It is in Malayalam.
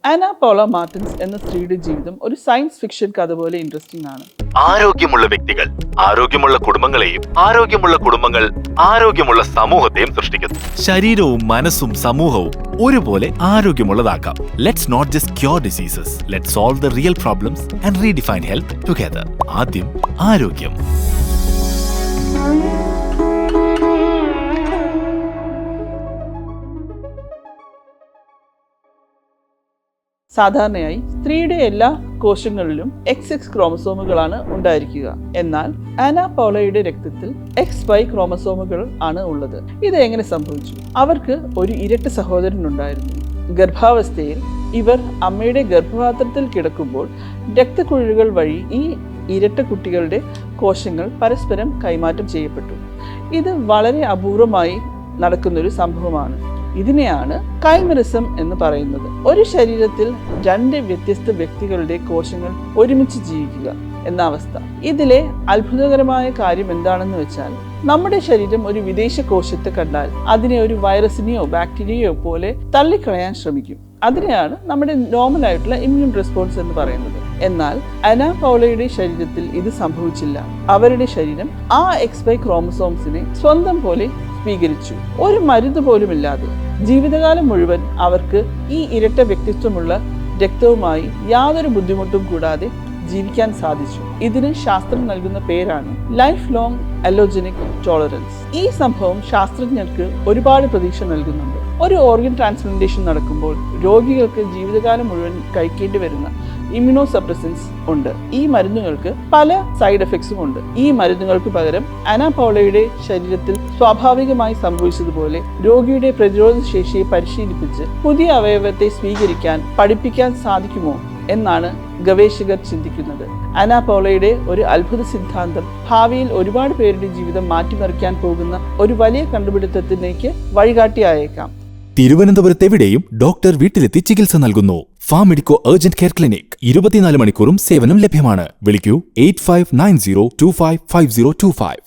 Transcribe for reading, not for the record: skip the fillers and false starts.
ആന പൗള മാർട്ടിൻസ് എന്ന സ്ത്രീയുടെ ജീവിതം ഒരു സയൻസ് ഫിക്ഷൻ കഥ പോലെ ഇൻട്രസ്റ്റിംഗ് ആണ്. ആരോഗ്യമുള്ള വ്യക്തികൾ ആരോഗ്യമുള്ള കുടുംബങ്ങളെയും ആരോഗ്യമുള്ള സമൂഹത്തെയും സൃഷ്ടിക്കുന്നു. ശരീരവും മനസ്സും സമൂഹവും ഒരുപോലെ ആരോഗ്യമുള്ളതാക്കാം. Let's not just cure diseases, let's solve the real problems and redefine health together. ആദ്യം ആരോഗ്യം. സാധാരണയായി സ്ത്രീയുടെ എല്ലാ കോശങ്ങളിലും XX ക്രോമസോമുകളാണ് ഉണ്ടായിരിക്കുക. എന്നാൽ ആന പൗളയുടെ രക്തത്തിൽ XY ക്രോമസോമുകൾ ആണ് ഉള്ളത്. ഇത് എങ്ങനെ സംഭവിച്ചു? അവർക്ക് ഒരു ഇരട്ട സഹോദരനുണ്ടായിരുന്നു. ഗർഭാവസ്ഥയിൽ ഇവർ അമ്മയുടെ ഗർഭപാത്രത്തിൽ കിടക്കുമ്പോൾ രക്തക്കുഴലുകൾ വഴി ഈ ഇരട്ട കുട്ടികളുടെ കോശങ്ങൾ പരസ്പരം കൈമാറ്റം ചെയ്യപ്പെട്ടു. ഇത് വളരെ അപൂർവമായി നടക്കുന്നൊരു സംഭവമാണ്. ഇതിനെയാണ് കൈമറിസം എന്ന് പറയുന്നത്. ഒരു ശരീരത്തിൽ രണ്ട് വ്യത്യസ്ത വ്യക്തികളുടെ കോശങ്ങൾ ഒരുമിച്ച് ജീവിക്കുക എന്ന അവസ്ഥ. ഇതിലെ അത്ഭുതകരമായ കാര്യം എന്താണെന്ന് വെച്ചാൽ, നമ്മുടെ ശരീരം ഒരു വിദേശ കോശത്തെ കണ്ടാൽ അതിനെ ഒരു വൈറസിനെയോ ബാക്ടീരിയയോ പോലെ തള്ളിക്കളയാൻ ശ്രമിക്കും. അതിനെയാണ് നമ്മുടെ നോർമൽ ആയിട്ടുള്ള ഇമ്മ്യൂൺ റെസ്പോൺസ് എന്ന് പറയുന്നത്. എന്നാൽ ആന പൗളയുടെ ശരീരത്തിൽ ഇത് സംഭവിച്ചില്ല. അവരുടെ ശരീരം ആ XY ക്രോമസോംസിനെ സ്വന്തം പോലെ സ്വീകരിച്ചു. ഒരു മരുന്ന് പോലുമില്ലാതെ ജീവിതകാലം മുഴുവൻ അവർക്ക് ഈ ഇരട്ട വ്യക്തിത്വമുള്ള രക്തവുമായി യാതൊരു ബുദ്ധിമുട്ടും കൂടാതെ ജീവിക്കാൻ സാധിച്ചു. ഇതിന് ശാസ്ത്രം നൽകുന്ന പേരാണ് ലൈഫ് ലോങ് അലോജനിക് ടോളറൻസ്. ഈ സംഭവം ശാസ്ത്രജ്ഞർക്ക് ഒരുപാട് പ്രതീക്ഷ നൽകുന്നുണ്ട്. ഒരു ഓർഗൻ ട്രാൻസ്പ്ലാന്റേഷൻ നടക്കുമ്പോൾ രോഗികൾക്ക് ജീവിതകാലം മുഴുവൻ കഴിക്കേണ്ടി വരുന്ന ഇമ്മ്യൂണോ സപ്രസൻസ് ഉണ്ട്. ഈ മരുന്നുകൾക്ക് പല സൈഡ് എഫക്ട്സും ഉണ്ട്. ഈ മരുന്നുകൾക്ക് പകരം ആന പൗളയുടെ ശരീരത്തിൽ സ്വാഭാവികമായി സംഭവിച്ചതുപോലെ രോഗിയുടെ പ്രതിരോധ ശേഷിയെ പരിശീലിപ്പിച്ച് പുതിയ അവയവത്തെ സ്വീകരിക്കാൻ പഠിപ്പിക്കാൻ സാധിക്കുമോ എന്നാണ് ഗവേഷകർ ചിന്തിക്കുന്നത്. ആന പൗളയുടെ ഒരു അത്ഭുത സിദ്ധാന്തം ഭാവിയിൽ ഒരുപാട് പേരുടെ ജീവിതം മാറ്റിമറിക്കാൻ പോകുന്ന ഒരു വലിയ കണ്ടുപിടുത്തത്തിലേക്ക് വഴികാട്ടിയായേക്കാം. തിരുവനന്തപുരത്തെവിടെയും ഡോക്ടർ വീട്ടിലെത്തി ചികിത്സ നൽകുന്നു. ഫാമെഡിക്കോ അർജന്റ് കെയർ ക്ലിനിക് 24 മണിക്കൂറും സേവനം ലഭ്യമാണ്. വിളിക്കൂ 8590255025.